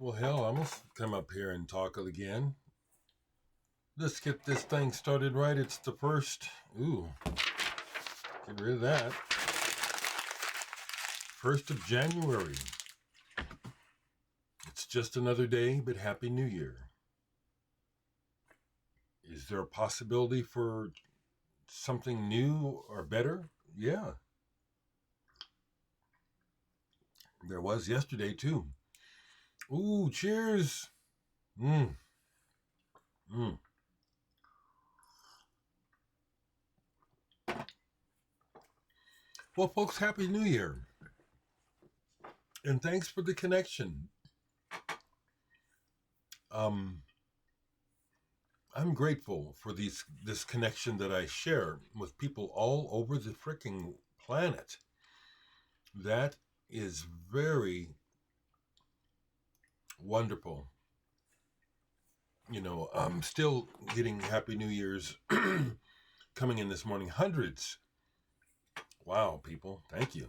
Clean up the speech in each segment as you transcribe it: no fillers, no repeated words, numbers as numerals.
Well, hell, I'm going to come up here and talk again. Let's get this thing started right. It's the first. Ooh, get rid of that. 1st of January. It's just another day, but Happy New Year. Is there a possibility for something new or better? Yeah. There was yesterday, too. Ooh, cheers. Well, folks, Happy New Year. And thanks for the connection. I'm grateful for this connection that I share with people all over the freaking planet. That is very wonderful. I'm still getting Happy New Year's coming in this morning. Hundreds. Wow, people. Thank you.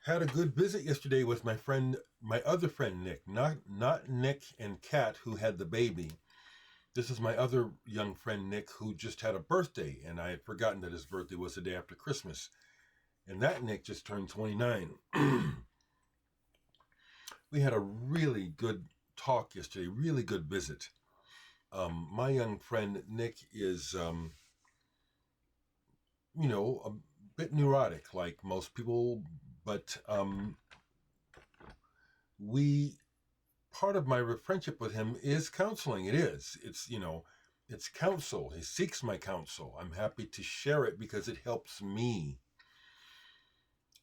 Had a good visit yesterday with my other friend Nick. Not Nick and Kat, who had the baby. This is my other young friend Nick, who just had a birthday, and I had forgotten that his birthday was the day after Christmas. And that Nick just turned 29. We had a really good talk yesterday, really good visit. My young friend Nick is, a bit neurotic, like most people, but part of my friendship with him is counseling. It is. It's counsel. He seeks my counsel. I'm happy to share it because it helps me.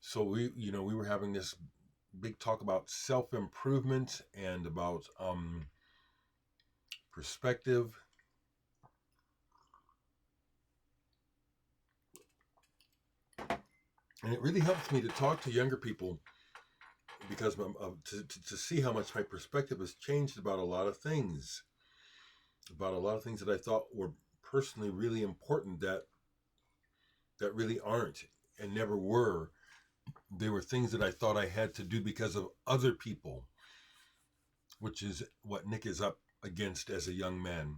So we were having this big talk about self-improvement and about perspective. And it really helps me to talk to younger people because to see how much my perspective has changed about a lot of things. About a lot of things that I thought were personally really important that really aren't and never were. They were things that I thought I had to do because of other people, which is what Nick is up against as a young man.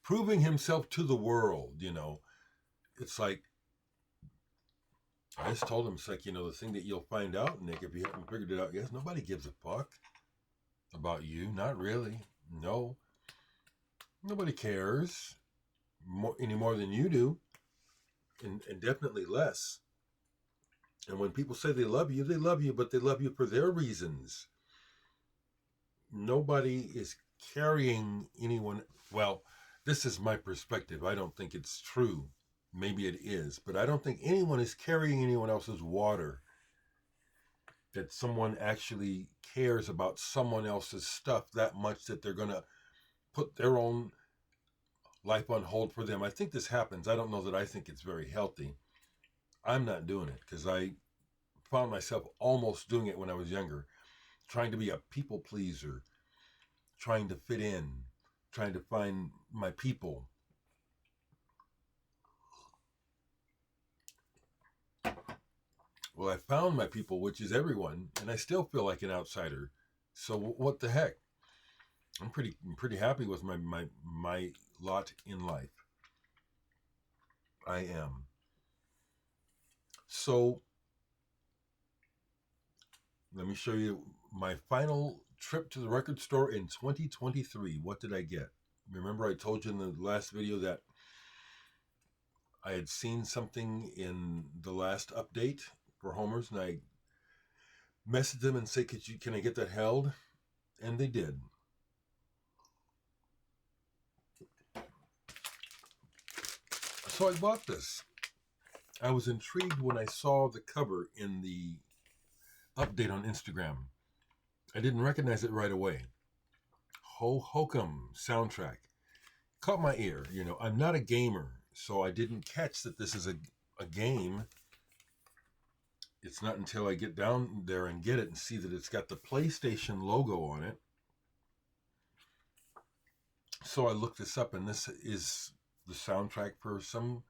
Proving himself to the world, It's like, I just told him, it's like, the thing that you'll find out, Nick, if you haven't figured it out yet, nobody gives a fuck about you. Not really. No. Nobody cares any more than you do, and definitely less. And when people say they love you, but they love you for their reasons. Nobody is carrying anyone. Well, this is my perspective. I don't think it's true. Maybe it is, but I don't think anyone is carrying anyone else's water. That someone actually cares about someone else's stuff that much that they're going to put their own life on hold for them. I think this happens. I don't know that I think it's very healthy. I'm not doing it because I found myself almost doing it when I was younger, trying to be a people pleaser, trying to fit in, trying to find my people. Well, I found my people, which is everyone, and I still feel like an outsider. So what the heck? I'm pretty happy with my lot in life. I am. So let me show you my final trip to the record store in 2023. What did I get? Remember I told you in the last video that I had seen something in the last update for Homers, and I messaged them and said, can I get that held? And they did. So I bought this. I was intrigued when I saw the cover in the update on Instagram. I didn't recognize it right away. HoHokum Soundtrack. Caught my ear. I'm not a gamer, so I didn't catch that this is a game. It's not until I get down there and get it and see that it's got the PlayStation logo on it. So I looked this up, and this is the soundtrack for some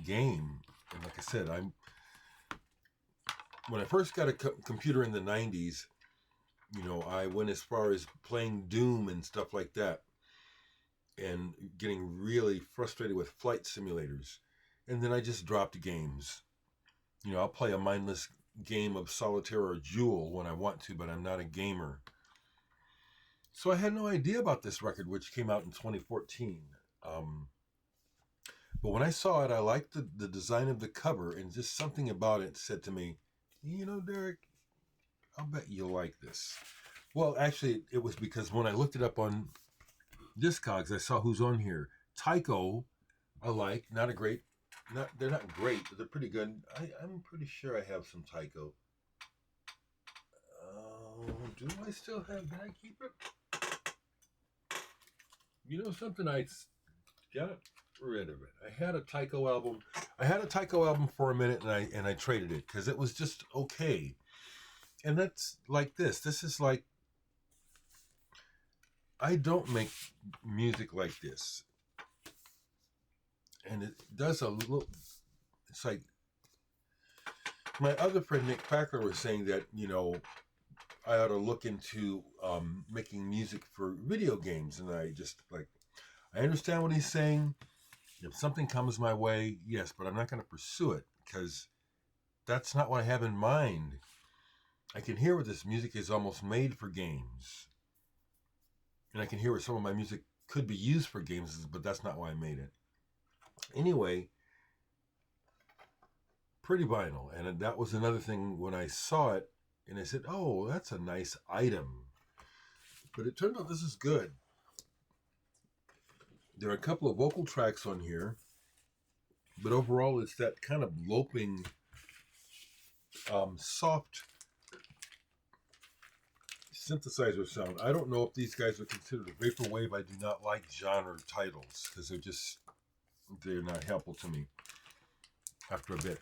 game. And like I said, when I first got a computer in the 90s, I went as far as playing Doom and stuff like that and getting really frustrated with flight simulators. And then I just dropped games. I'll play a mindless game of solitaire or Jewel when I want to, but I'm not a gamer. So I had no idea about this record, which came out in 2014. But when I saw it, I liked the design of the cover, and just something about it said to me, Dereck, I'll bet you'll like this. Well, actually, it was because when I looked it up on Discogs, I saw who's on here. Tycho, I like. They're not great, but they're pretty good. I'm pretty sure I have some Tycho. Do I still have? Did I keep it? Something, I got rid of it. I had a Tycho album. I had a Tycho album for a minute, and I traded it because it was just okay. And that's like this. This is like, I don't make music like this. And it does a little, it's like, my other friend Nick Packer was saying that, I ought to look into making music for video games. And I just I understand what he's saying. If something comes my way, yes, but I'm not going to pursue it because that's not what I have in mind. I can hear where this music is almost made for games. And I can hear where some of my music could be used for games, but that's not why I made it. Anyway, pretty vinyl. And that was another thing when I saw it, and I said, oh, that's a nice item. But it turned out this is good. There are a couple of vocal tracks on here, but overall it's that kind of loping, soft synthesizer sound. I don't know if these guys are considered a vaporwave. I do not like genre titles because they're not helpful to me after a bit.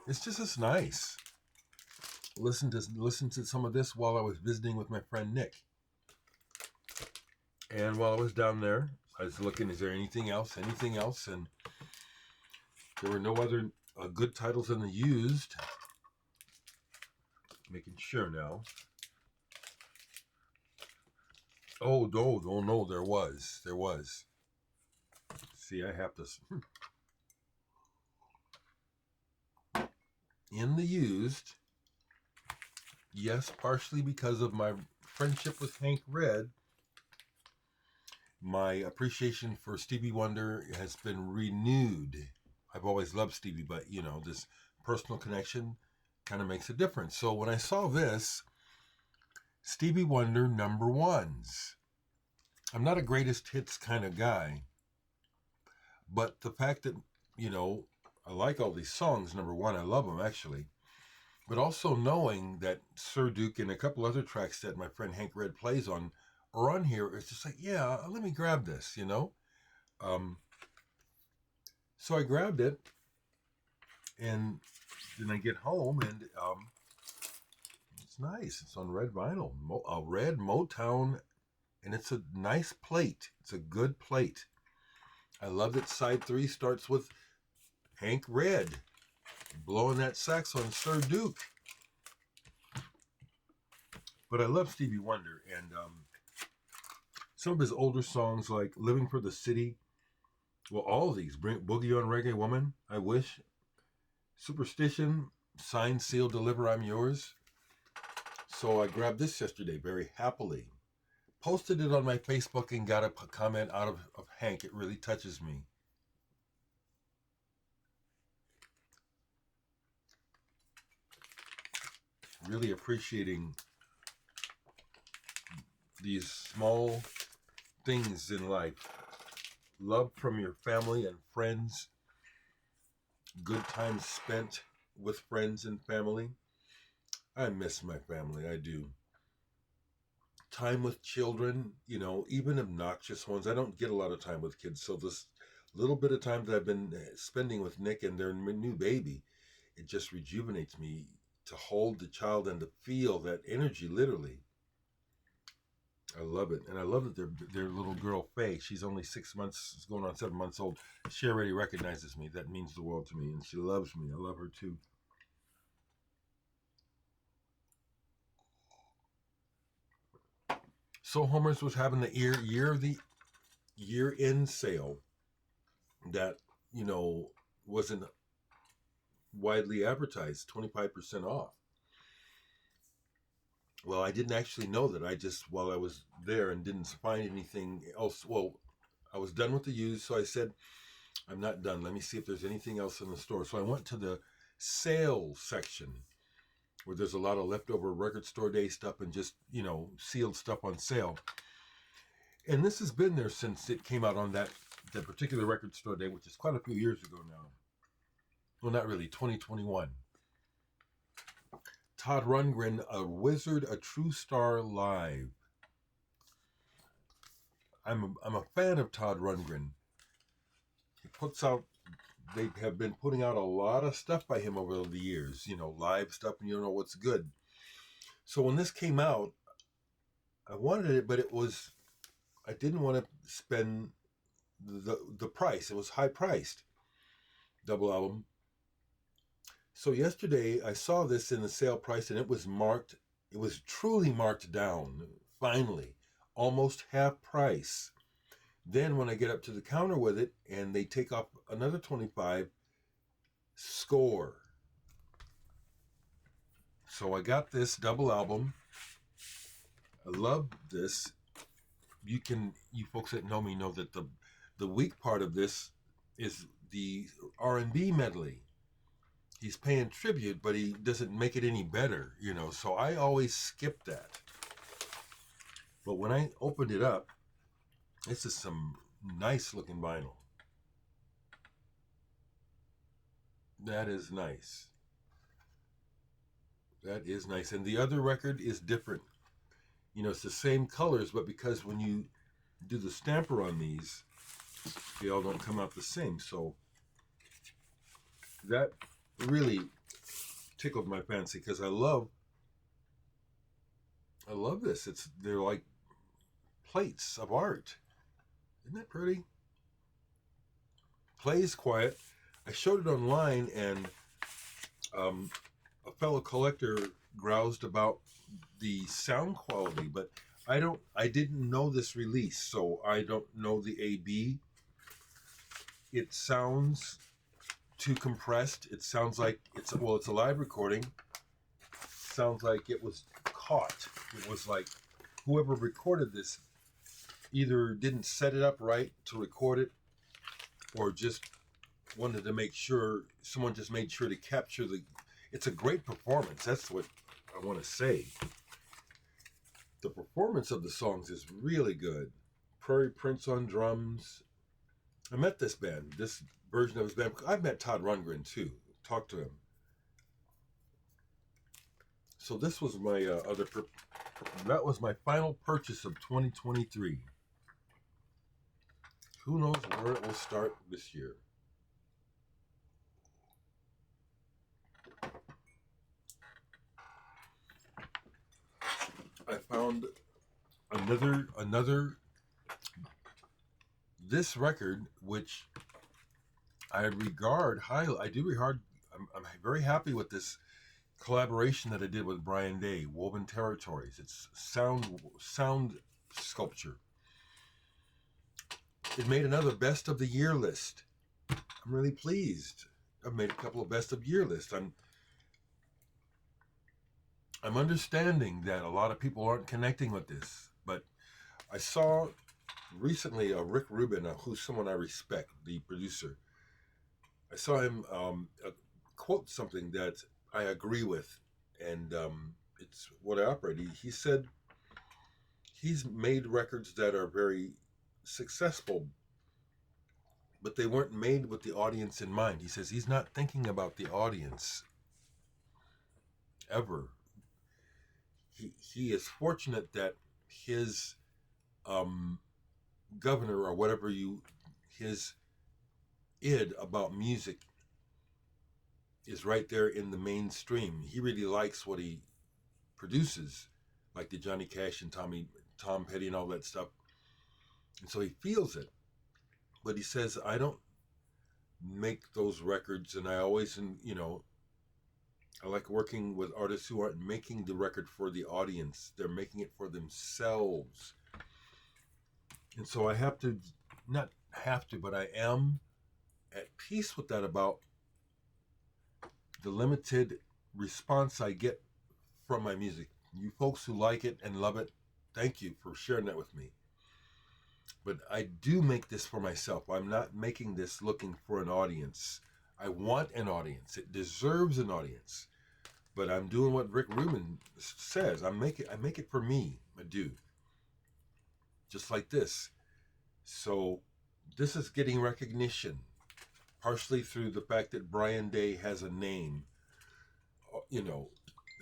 It's just nice. Listen to some of this while I was visiting with my friend Nick. And while I was down there, I was looking, is there anything else? And there were no other good titles in the used. Making sure now. Oh, no, there was. See, I have to... In the used, yes, partially because of my friendship with Hank Red, my appreciation for Stevie Wonder has been renewed. I've always loved Stevie, but, this personal connection kind of makes a difference. So when I saw this, Stevie Wonder number ones. I'm not a greatest hits kind of guy, but the fact that, I like all these songs, number one, I love them actually, but also knowing that Sir Duke and a couple other tracks that my friend Hank Red plays on are on here, it's just like, yeah, let me grab this, So I grabbed it, and then I get home, and it's nice. It's on red vinyl, red Motown, and it's a nice plate. It's a good plate. I love that side 3 starts with Hank Red blowing that sax on Sir Duke. But I love Stevie Wonder, and some of his older songs like Living for the City, well, all of these, Boogie on Reggae Woman, I Wish, Superstition, Sign, Seal, Deliver, I'm Yours. So I grabbed this yesterday very happily. Posted it on my Facebook and got a comment out of Hank. It really touches me. Really appreciating these small things in life. Love from your family and friends. Good times spent with friends and family. I miss my family, I do. Time with children, even obnoxious ones. I don't get a lot of time with kids, so this little bit of time that I've been spending with Nick and their new baby, it just rejuvenates me to hold the child and to feel that energy, literally. I love it. And I love that their little girl, Faye, she's only 6 months, going on 7 months old. She already recognizes me. That means the world to me. And she loves me. I love her too. So Homer's was having the year end sale that, you know, wasn't widely advertised, 25% off. Well, I didn't actually know that. I just, while I was there and didn't find anything else, well, I was done with the used, so I said, I'm not done. Let me see if there's anything else in the store. So I went to the sales section where there's a lot of leftover record store day stuff and just, you know, sealed stuff on sale. And this has been there since it came out on that particular record store day, which is quite a few years ago now. Well, not really, 2021. Todd Rundgren, A Wizard, A True Star Live. I'm a fan of Todd Rundgren. They have been putting out a lot of stuff by him over the years, you know, live stuff, and you don't know what's good. So when this came out, I wanted it, but I didn't want to spend the price. It was high priced, double album. So yesterday I saw this in the sale price, and it was truly marked down, finally, almost half price. Then when I get up to the counter with it and they take off another 25, score. So I got this double album. I love this. You folks that know me know that the weak part of this is the R&B medley. He's paying tribute, but he doesn't make it any better, you know, so I always skip that. But when I opened it up, this is some nice looking vinyl. That is nice. That is nice. And the other record is different. You know, it's the same colors, but because when you do the stamper on these, they all don't come out the same. So that really tickled my fancy because I love this. They're like plates of art. Isn't that pretty? Plays quiet. I showed it online, and a fellow collector groused about the sound quality, but I didn't know this release, so I don't know the AB. It sounds too compressed. It sounds like it's a live recording. Sounds like it was caught. It was like whoever recorded this either didn't set it up right to record it, or just wanted to make sure, someone just made sure to capture it's a great performance. That's what I want to say. The performance of the songs is really good. Prairie Prince on drums. I met this version of his band. I've met Todd Rundgren too. Talked to him. So this was my that was my final purchase of 2023. Who knows where it will start this year? I found another this record, which I regard highly. I'm very happy with this collaboration that I did with Brian Day, Woven Territories. It's sound sculpture. It made another best of the year list. I'm really pleased. I've made a couple of best of year lists. I'm understanding that a lot of people aren't connecting with this, but I saw recently Rick Rubin, who's someone I respect, the producer. I saw him quote something that I agree with, and it's what I operate. He said he's made records that are very successful, but they weren't made with the audience in mind. He says he's not thinking about the audience ever. He is fortunate that his governor, or whatever his id about music is right there in the mainstream. He really likes what he produces, like the Johnny Cash and Tom Petty and all that stuff. And so he feels it. But he says, I don't make those records, and I always, I like working with artists who aren't making the record for the audience. They're making it for themselves. And so I have to, not have to, but I am at peace with that about the limited response I get from my music. You folks who like it and love it, thank you for sharing that with me. But I do make this for myself. I'm not making this looking for an audience. I want an audience. It deserves an audience. But I'm doing what Rick Rubin says. I make it for me. I do. Just like this. So this is getting recognition, partially through the fact that Brian Day has a name,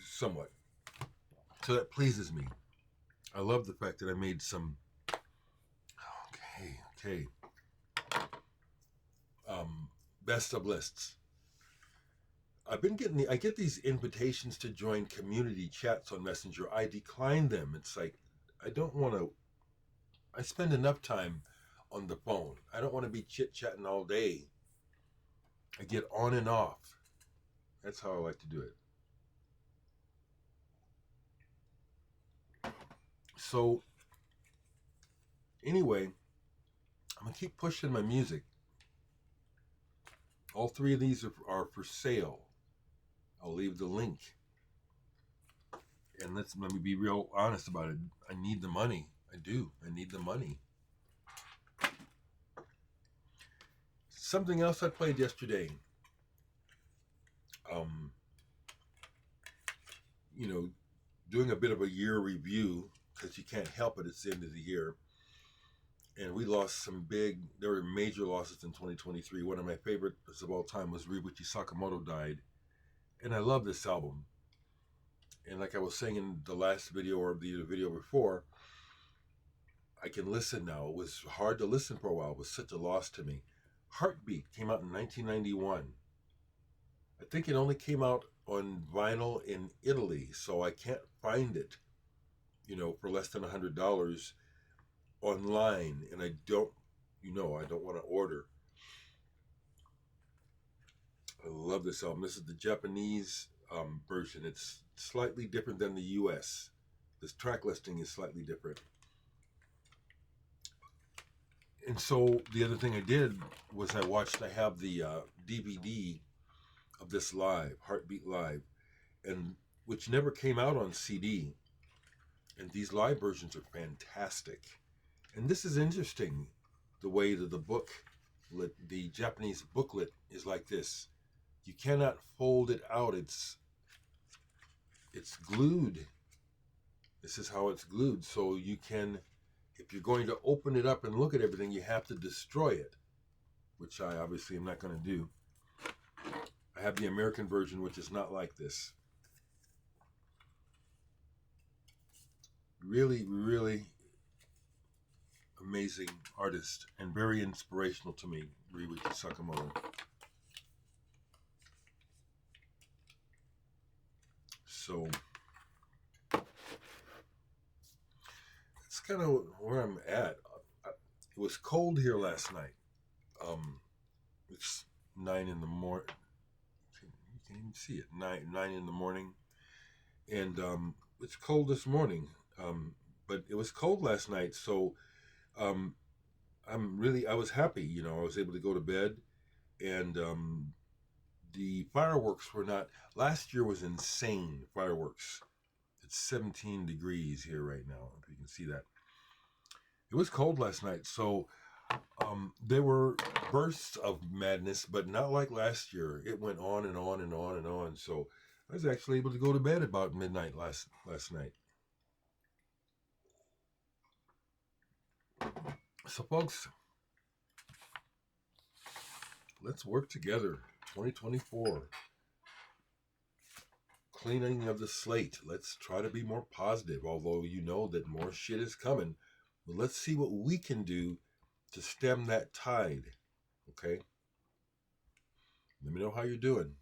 somewhat. So that pleases me. I love the fact that I made some. Okay. Best of lists. I get these invitations to join community chats on Messenger. I decline them. It's like, I don't want to. I spend enough time on the phone. I don't want to be chit-chatting all day. I get on and off. That's how I like to do it. So, anyway, I'm going to keep pushing my music. All three of these are for sale. I'll leave the link. And let me be real honest about it. I need the money. I do. I need the money. Something else I played yesterday. Doing a bit of a year review, because you can't help it. It's the end of the year. And we lost there were major losses in 2023. One of my favorites of all time was Ryuichi Sakamoto died. And I love this album. And like I was saying in the last video or the video before, I can listen now. It was hard to listen for a while. It was such a loss to me. Heartbeat came out in 1991. I think it only came out on vinyl in Italy, so I can't find it, for less than $100 online. And I don't want to order. I love this album. This is the Japanese version. It's slightly different than the US. This track listing is slightly different. And so the other thing I did was I have the DVD of this live, Heartbeat Live, and which never came out on CD. And these live versions are fantastic. And this is interesting, the way that the Japanese booklet is like this. You cannot fold it out. It's glued. This is how it's glued. So you can, if you're going to open it up and look at everything, you have to destroy it, which I obviously am not going to do. I have the American version, which is not like this. Really, really amazing artist and very inspirational to me, Ryuichi Sakamoto. So that's kind of where I'm at. It was cold here last night. It's 9 in the morning. You can't even see it. 9 in the morning, and it's cold this morning. But it was cold last night, so I was happy. I was able to go to bed, and the fireworks were not. Last year was insane. Fireworks. It's 17 degrees here right now, if you can see that. It was cold last night, so there were bursts of madness, but not like last year. It went on and on and on and on. So I was actually able to go to bed about midnight last night. So folks, let's work together. 2024. Cleaning of the slate. Let's try to be more positive, although you know that more shit is coming. But let's see what we can do to stem that tide. Okay? Let me know how you're doing.